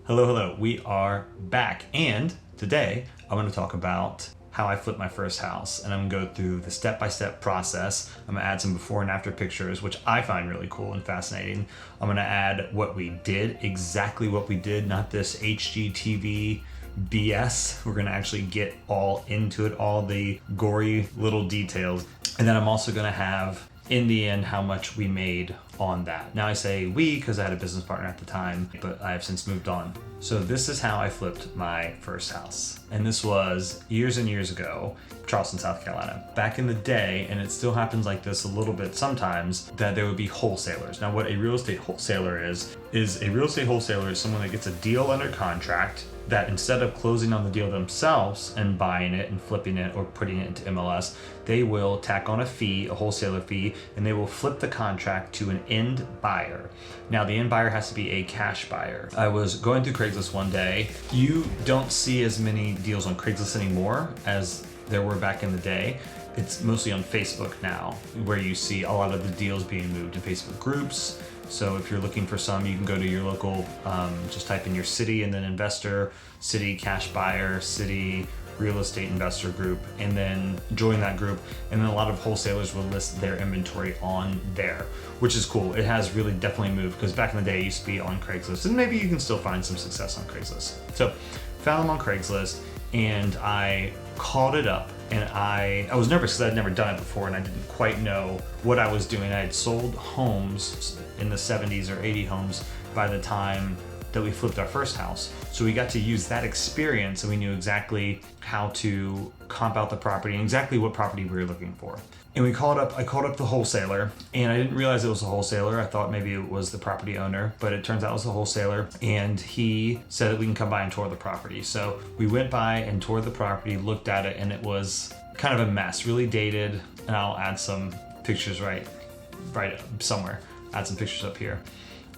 Hello, we are back, and today I'm going to talk about how I flipped my first house, and I'm going to go through the step-by-step process. I'm going to add some before and after pictures, which I find really cool and fascinating. I'm going to add what we did, exactly what we did, not this HGTV BS. We're going to actually get all into it, all the gory little details. And then I'm also going to have, in the end, how much we made on that. Now I say we because I had a business partner at the time, but I have since moved on. So this is how I flipped my first house. And this was years and years ago, Charleston, South Carolina. Back in the day, and it still happens like this a little bit sometimes, that there would be wholesalers. Now what a real estate wholesaler is a real estate wholesaler is someone that gets a deal under contract that instead of closing on the deal themselves and buying it and flipping it or putting it into MLS, they will tack on a fee, a wholesaler fee, and they will flip the contract to an end buyer. Now the end buyer has to be a cash buyer. I was going through Craigslist one day. You don't see as many deals on Craigslist anymore as there were back in the day. It's mostly on Facebook now, where you see a lot of the deals being moved in Facebook groups. So if you're looking for some, you can go to your local, just type in your city and then investor, city cash buyer, city real estate investor group, and then join that group. And then a lot of wholesalers will list their inventory on there, which is cool. It has really definitely moved, because back in the day it used to be on Craigslist, and maybe you can still find some success on Craigslist. So found them on Craigslist, and I called it up. And I was nervous because I'd never done it before and I didn't quite know what I was doing. I had sold homes in the 70s or 80 homes by the time that we flipped our first house. So we got to use that experience, and we knew exactly how to comp out the property and exactly what property we were looking for. And I called up the wholesaler, and I didn't realize it was a wholesaler. I thought maybe it was the property owner, but it turns out it was a wholesaler, and he said that we can come by and tour the property. So we went by and toured the property, looked at it, and it was kind of a mess, really dated. And I'll add some pictures right somewhere. Add some pictures up here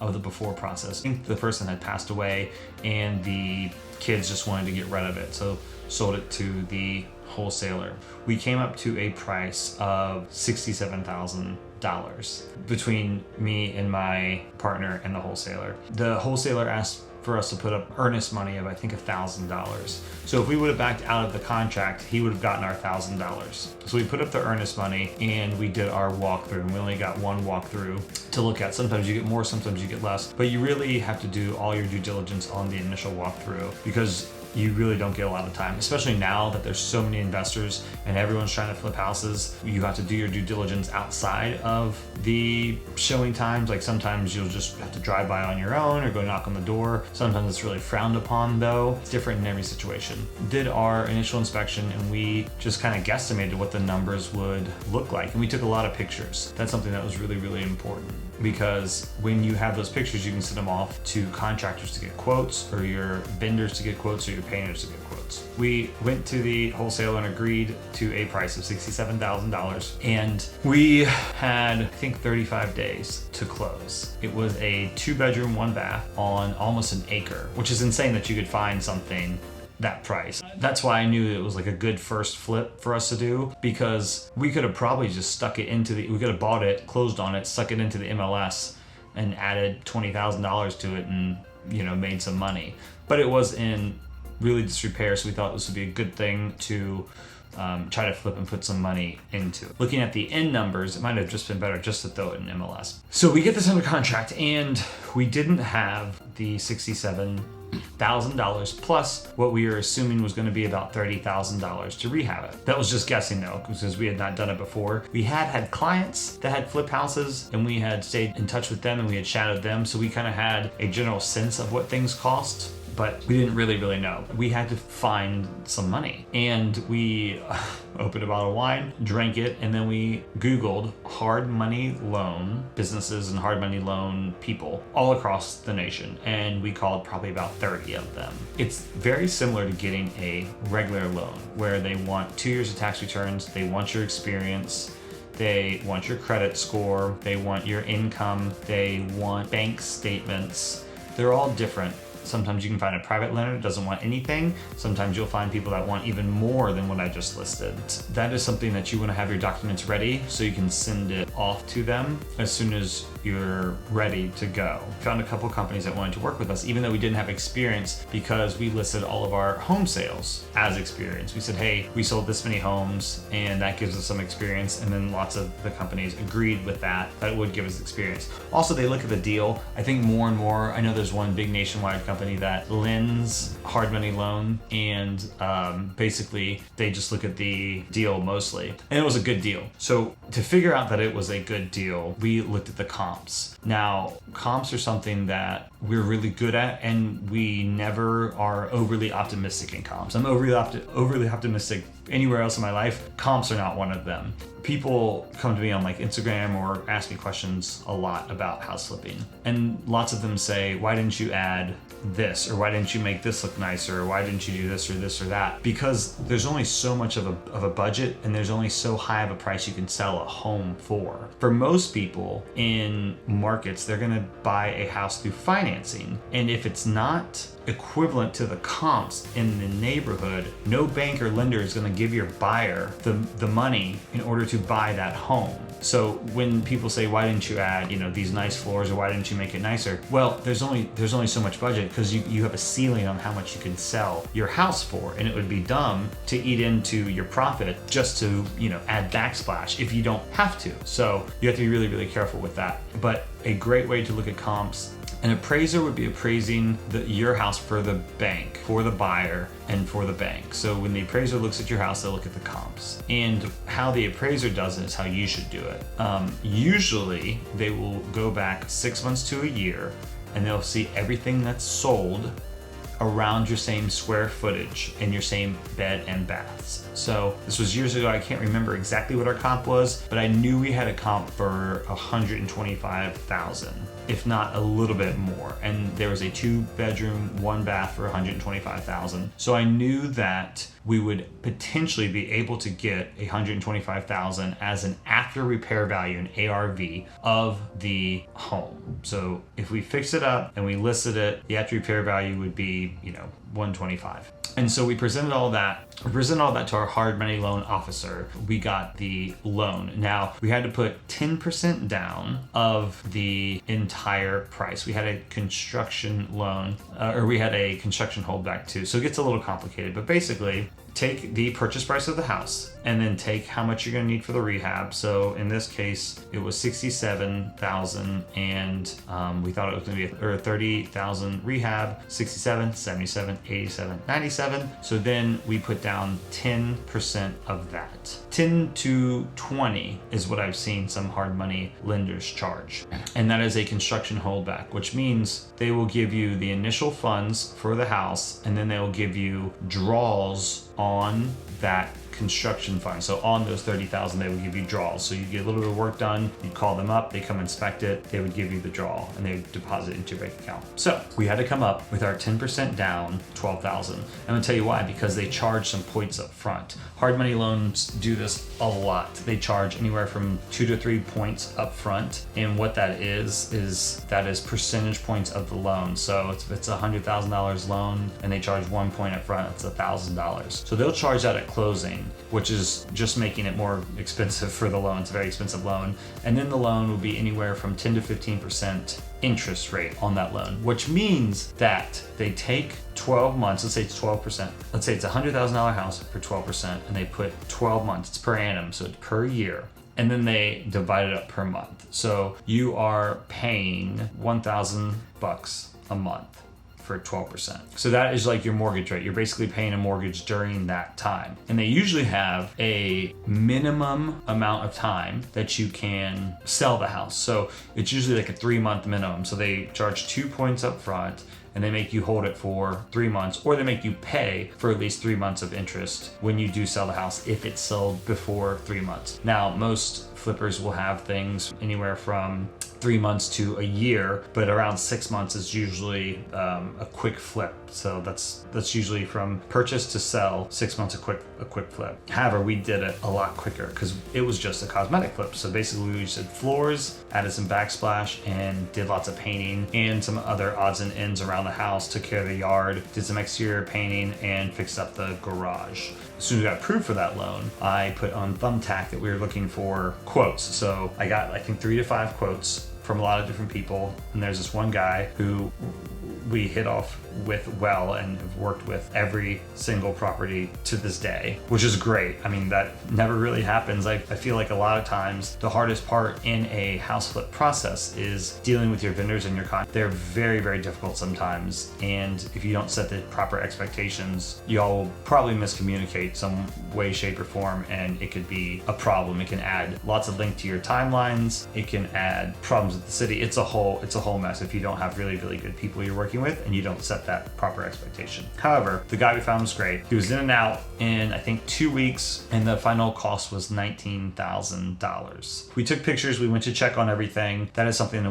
of the before process. I think the person had passed away and the kids just wanted to get rid of it, so sold it to the wholesaler. We came up to a price of $67,000 between me and my partner and the wholesaler. The wholesaler asked for us to put up earnest money of, I think, $1,000. So if we would have backed out of the contract, he would have gotten our $1,000. So we put up the earnest money and we did our walkthrough, and we only got one walkthrough to look at. Sometimes you get more, sometimes you get less, but you really have to do all your due diligence on the initial walkthrough, because you really don't get a lot of time, especially now that there's so many investors and everyone's trying to flip houses. You have to do your due diligence outside of the showing times. Like sometimes you'll just have to drive by on your own or go knock on the door. Sometimes it's really frowned upon though. It's different in every situation. Did our initial inspection, and we just kind of guesstimated what the numbers would look like. And we took a lot of pictures. That's something that was really, really important, because when you have those pictures, you can send them off to contractors to get quotes, or your vendors to get quotes, or your painters to get quotes. We went to the wholesaler and agreed to a price of $67,000, and we had, I think, 35 days to close. It was a 2-bedroom, 1-bath on almost an acre, which is insane that you could find something that price. That's why I knew it was like a good first flip for us to do, because we could have probably just stuck it into we could have bought it, closed on it, stuck it into the MLS and added $20,000 to it and, made some money. But it was in really disrepair, so we thought this would be a good thing to try to flip and put some money into. Looking at the end numbers, it might have just been better just to throw it in MLS. So we get this under contract, and we didn't have the $67,000 plus what we were assuming was going to be about $30,000 to rehab it. That was just guessing though, because we had not done it before. We had clients that had flipped houses, and we had stayed in touch with them, and we had shadowed them, so we kind of had a general sense of what things cost, but we didn't really know. We had to find some money, and we opened a bottle of wine, drank it, and then we Googled hard money loan businesses and hard money loan people all across the nation, and we called probably about 30 of them. It's very similar to getting a regular loan, where they want 2 years of tax returns, they want your experience, they want your credit score, they want your income, they want bank statements. They're all different Sometimes you can find a private lender that doesn't want anything. Sometimes you'll find people that want even more than what I just listed. That is something that you want to have your documents ready so you can send it off to them as soon as you're ready to go. Found a couple companies that wanted to work with us, even though we didn't have experience, because we listed all of our home sales as experience. We said, hey, we sold this many homes and that gives us some experience. And then lots of the companies agreed with that it would give us experience. Also, they look at the deal. I think more and more, I know there's one big nationwide company that lends hard money loan, and basically they just look at the deal mostly. And it was a good deal. So to figure out that it was a good deal, we looked at the comps. Now, comps are something that we're really good at, and we never are overly optimistic in comps. I'm overly optimistic anywhere else in my life. Comps are not one of them. People come to me on like Instagram or ask me questions a lot about house flipping, and lots of them say, why didn't you add this, or why didn't you make this look nicer, or why didn't you do this or that? Because there's only so much of a budget, and there's only so high of a price you can sell a home for. For most people in markets, they're gonna buy a house through financing, and if it's not equivalent to the comps in the neighborhood, no bank or lender is going to give your buyer the money in order to buy that home. So when people say, why didn't you add, these nice floors, or why didn't you make it nicer? Well, there's only so much budget, because you have a ceiling on how much you can sell your house for, and it would be dumb to eat into your profit just to, add backsplash if you don't have to. So you have to be really, really careful with that. But a great way to look at comps, an appraiser would be appraising your house for the bank, for the buyer, and for the bank. So when the appraiser looks at your house, they'll look at the comps. And how the appraiser does it is how you should do it. Usually, they will go back 6 months to a year, and they'll see everything that's sold around your same square footage and your same bed and baths. So this was years ago. I can't remember exactly what our comp was, but I knew we had a comp for $125,000, if not a little bit more. And there was a 2-bedroom, 1-bath for $125,000. So I knew that we would potentially be able to get $125,000 as an after repair value, an ARV of the home. So if we fix it up and we listed it, the after repair value would be, $125,000. And so we presented all that to our hard money loan officer. We got the loan. Now, we had to put 10% down of the entire price. We had a construction loan, or we had a construction holdback too. So it gets a little complicated, but basically, take the purchase price of the house and then take how much you're going to need for the rehab. So in this case, it was $67,000, and we thought it was going to be $30,000 rehab, 67, 77, 87, 97. So then we put down 10% of that. 10 to 20 is what I've seen some hard money lenders charge. And that is a construction holdback, which means they will give you the initial funds for the house, and then they will give you draws on that construction fund. So on those $30,000, they would give you draws. So you get a little bit of work done, you call them up, they come inspect it, they would give you the draw, and they would deposit it into your bank account. So we had to come up with our 10% down, $12,000. I'm gonna tell you why, because they charge some points up front. Hard money loans do this a lot. They charge anywhere from 2 to 3 points up front. And what that is percentage points of the loan. So if it's a $100,000 loan and they charge 1 point up front, it's $1,000. So they'll charge that at closing, which is just making it more expensive for the loan. It's a very expensive loan. And then the loan will be anywhere from 10 to 15% interest rate on that loan, which means that they take 12 months, let's say it's 12%. Let's say it's a $100,000 house for 12%, and they put 12 months, it's per annum, so it's per year. And then they divide it up per month. So you are paying $1,000 a month for 12%. So that is like your mortgage rate. You're basically paying a mortgage during that time. And they usually have a minimum amount of time that you can sell the house. So it's usually like a 3-month minimum. So they charge 2 points up front, and they make you hold it for 3 months, or they make you pay for at least 3 months of interest when you do sell the house, if it's sold before 3 months. Now, most flippers will have things anywhere from 3 months to a year, but around 6 months is usually a quick flip. So that's usually from purchase to sell, 6 months a quick flip. However, we did it a lot quicker because it was just a cosmetic flip. So basically we just did floors, added some backsplash, and did lots of painting and some other odds and ends around the house, took care of the yard, did some exterior painting, and fixed up the garage. As soon as we got approved for that loan, I put on Thumbtack that we were looking for quotes. So I got, I think, 3 to 5 quotes from a lot of different people. And there's this one guy who we hit off with well and have worked with every single property to this day, which is great. I mean, that never really happens. I feel like a lot of times the hardest part in a house flip process is dealing with your vendors and your they're very, very difficult sometimes. And if you don't set the proper expectations, y'all will probably miscommunicate some way, shape, or form, and it could be a problem. It can add lots of link to your timelines. It can add problems with the city. It's a whole mess if you don't have really, really good people you're working with and you don't set that proper expectation. However, the guy we found was great. He was in and out in, I think, 2 weeks, and the final cost was $19,000. We took pictures. We went to check on everything. That is something that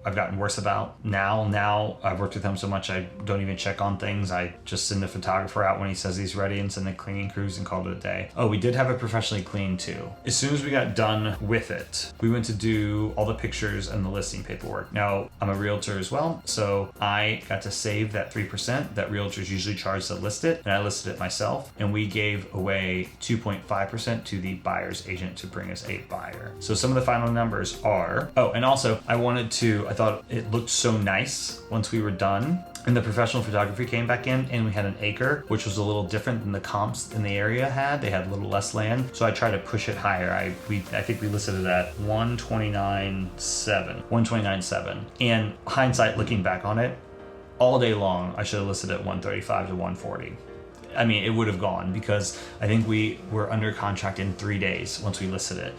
I've gotten worse about now. Now I've worked with him so much I don't even check on things. I just send the photographer out when he says he's ready and send the cleaning crews and call it a day. Oh, we did have it professionally cleaned too. As soon as we got done with it, we went to do all the pictures and the listing paperwork. Now, I'm a realtor as well, so I got to save that 3% that realtors usually charge to list it, and I listed it myself, and we gave away 2.5% to the buyer's agent to bring us a buyer. So some of the final numbers are, oh, and also I thought it looked so nice once we were done. And the professional photography came back in, and we had an acre, which was a little different than the comps in the area had. They had a little less land, so I tried to push it higher. I think we listed it at 129.7. And hindsight, looking back on it, all day long, I should have listed it at 135 to 140. I mean, it would have gone because I think we were under contract in 3 days once we listed it.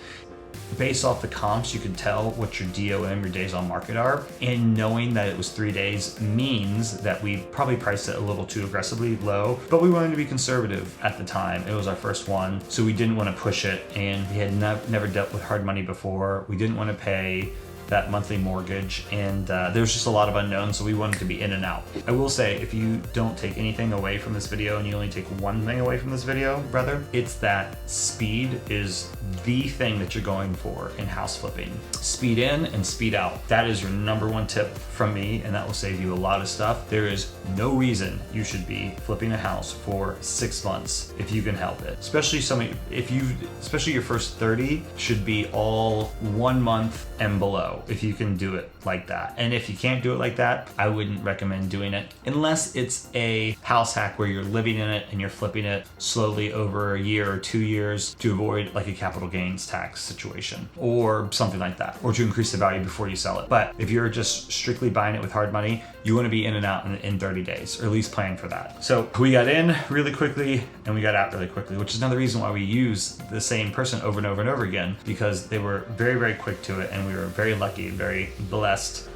Based off the comps, you can tell what your DOM, your days on market are, and knowing that it was 3 days means that we probably priced it a little too aggressively low, but we wanted to be conservative at the time. It was our first one, so we didn't want to push it, and we had never dealt with hard money before. We didn't want to pay that monthly mortgage, and there was just a lot of unknowns, so we wanted to be in and out. I will say, if you don't take anything away from this video and you only take one thing away from this video, brother, it's that speed is the thing that you're going for in house flipping. Speed in and speed out. That is your number one tip from me, and that will save you a lot of stuff. There is no reason you should be flipping a house for 6 months if you can help it. Especially your first 30 should be all 1 month and below, if you can do it like that. And if you can't do it like that, I wouldn't recommend doing it unless it's a house hack where you're living in it and you're flipping it slowly over a year or 2 years to avoid like a capital gains tax situation or something like that, or to increase the value before you sell it. But if you're just strictly buying it with hard money, you want to be in and out in 30 days, or at least plan for that. So we got in really quickly and we got out really quickly, which is another reason why we use the same person over and over and over again, because they were very, very quick to it, and we were very lucky and very blessed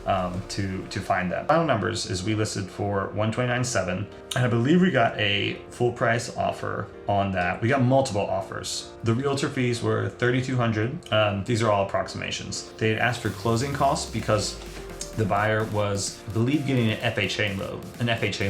to find them. Final numbers is we listed for 129.7, and I believe we got a full price offer on that. We got multiple offers. The realtor fees were $3,200. These are all approximations. They had asked for closing costs because the buyer was, I believe, getting an FHA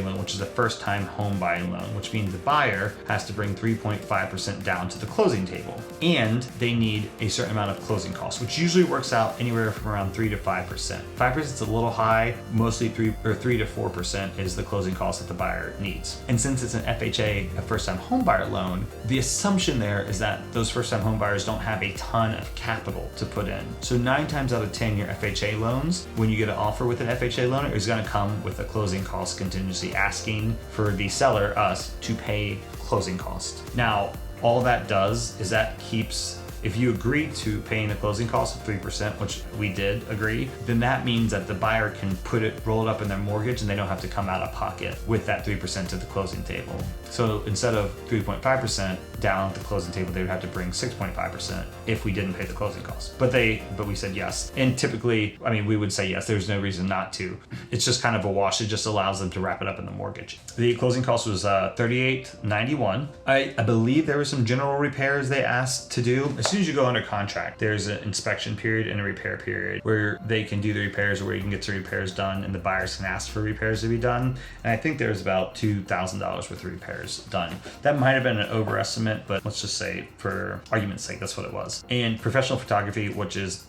loan, which is a first-time home buying loan, which means the buyer has to bring 3.5% down to the closing table, and they need a certain amount of closing costs, which usually works out anywhere from around 3 to 5%. 5% is a little high. Mostly 3 to 4% is the closing cost that the buyer needs. And since it's an FHA, a first-time home buyer loan, the assumption there is that those first-time home buyers don't have a ton of capital to put in. So 9 times out of 10, your FHA loans, when you get an offer with an FHA loan, is going to come with a closing cost contingency, asking for the seller, us, to pay closing costs. Now, all that does is that keeps, if you agree to paying the closing cost of 3%, which we did agree, then that means that the buyer can roll it up in their mortgage, and they don't have to come out of pocket with that 3% to the closing table. So instead of 3.5% down at the closing table, they would have to bring 6.5% if we didn't pay the closing costs. But we said yes. And typically, I mean, we would say yes. There's no reason not to. It's just kind of a wash. It just allows them to wrap it up in the mortgage. The closing cost was $38.91. I believe there were some general repairs they asked to do. as soon as you go under contract, there's an inspection period and a repair period where they can do the repairs, or where you can get the repairs done and the buyers can ask for repairs to be done. And I think there's about $2,000 worth of repairs done. That might have been an overestimate, but let's just say for argument's sake, that's what it was. And professional photography, which is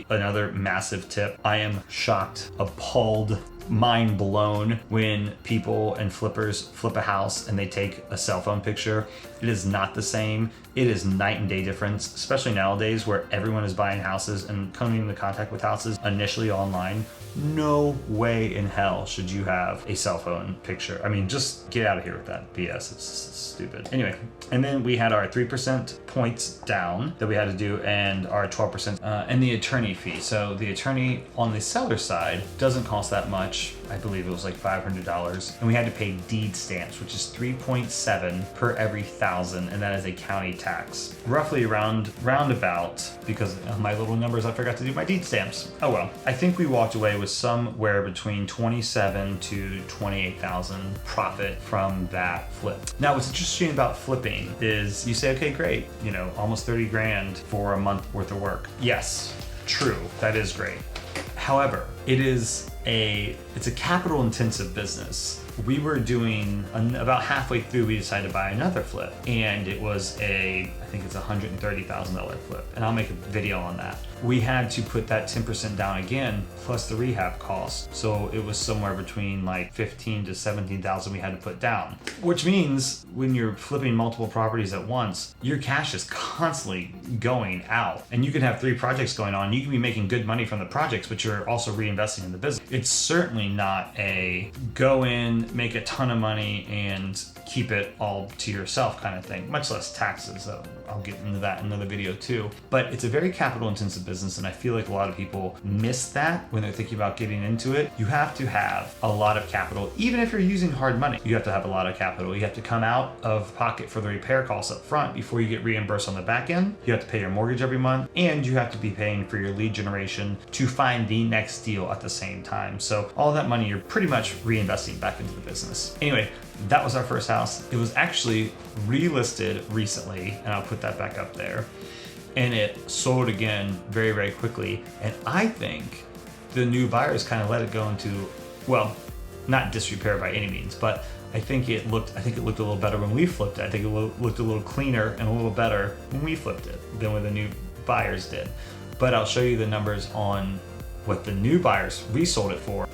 another massive tip. I am shocked, appalled, mind blown when people and flippers flip a house and they take a cell phone picture. It is not the same. It is night and day difference, especially nowadays where everyone is buying houses and coming into contact with houses initially online. No way in hell should you have a cell phone picture. I mean, just get out of here with that BS. It's stupid. Anyway, and then we had our 3% points down that we had to do, and our 12% and the attorney fee. So the attorney on the seller side doesn't cost that much. I believe it was like $500, and we had to pay deed stamps, which is 3.7 per every 1,000, and that is a county tax. Roughly roundabout, because of my little numbers, I forgot to do my deed stamps. Oh well. I think we walked away with somewhere between 27 to 28,000 profit from that flip. Now, what's interesting about flipping is you say, okay, great, you know, almost 30 grand for a month worth of work. Yes, true, that is great. However, it's a capital intensive business. We were doing, about halfway through, we decided to buy another flip, and it was I think it's $130,000 flip, and I'll make a video on that. We had to put that 10% down again, plus the rehab cost. So it was somewhere between like 15 to 17,000 we had to put down, which means when you're flipping multiple properties at once, your cash is constantly going out, and you can have 3 projects going on. You can be making good money from the projects, but you're also reinvesting in the business. It's certainly not a go in, make a ton of money and keep it all to yourself kind of thing, much less taxes. I'll get into that in another video too. But it's a very capital intensive business, and I feel like a lot of people miss that when they're thinking about getting into it. You have to have a lot of capital. Even if you're using hard money, you have to have a lot of capital. You have to come out of pocket for the repair costs up front before you get reimbursed on the back end. You have to pay your mortgage every month, and you have to be paying for your lead generation to find the next deal at the same time. So all that money you're pretty much reinvesting back into the business. Anyway, that was our first house. It was actually relisted recently, and I'll put that back up there. And it sold again very, very quickly. And I think the new buyers kind of let it go into, well, not disrepair by any means, but I think it looked a little better when we flipped it. I think it looked a little cleaner and a little better when we flipped it than when the new buyers did. But I'll show you the numbers on what the new buyers resold it for,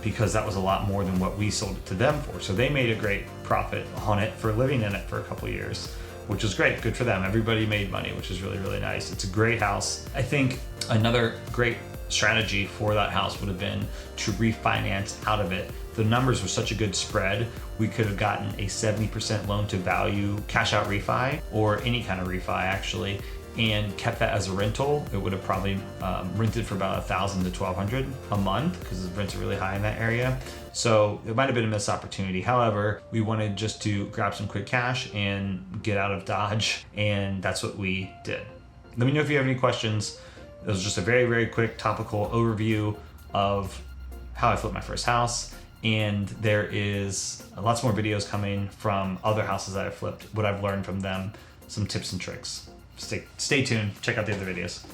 because that was a lot more than what we sold it to them for. So they made a great profit on it for living in it for a couple of years, which was great. Good for them. Everybody made money, which is really, really nice. It's a great house. I think another great strategy for that house would have been to refinance out of it. The numbers were such a good spread. We could have gotten a 70% loan to value cash out refi, or any kind of refi actually, and kept that as a rental. It would have probably rented for about $1,000 to $1,200 a month, because the rents are really high in that area. So it might have been a missed opportunity. However, we wanted just to grab some quick cash and get out of Dodge, and that's what we did. Let me know if you have any questions. It was just a very, very quick topical overview of how I flipped my first house. And there is lots more videos coming from other houses that I've flipped, what I've learned from them, some tips and tricks. Stay tuned, check out the other videos.